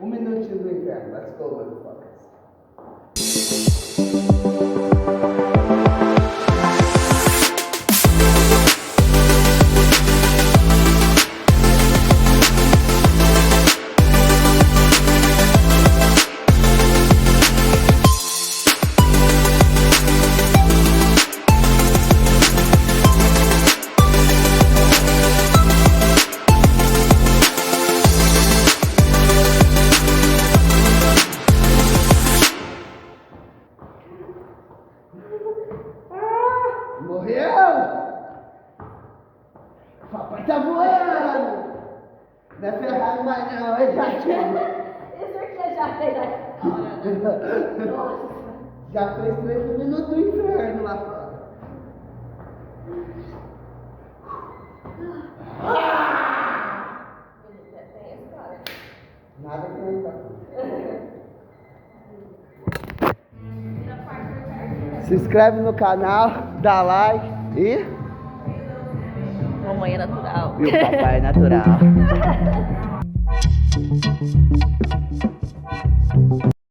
Um minutinho do inverno. Let's go, motherfuckers. Morreu? Papai tá voando! Não é Ferrari mais não, é jatinho. Isso aqui é já fez Nossa. Já fez 3 minutos do inferno lá fora. Nada que não está. Se inscreve no canal, dá like e... Mamãe é natural. E o papai é natural.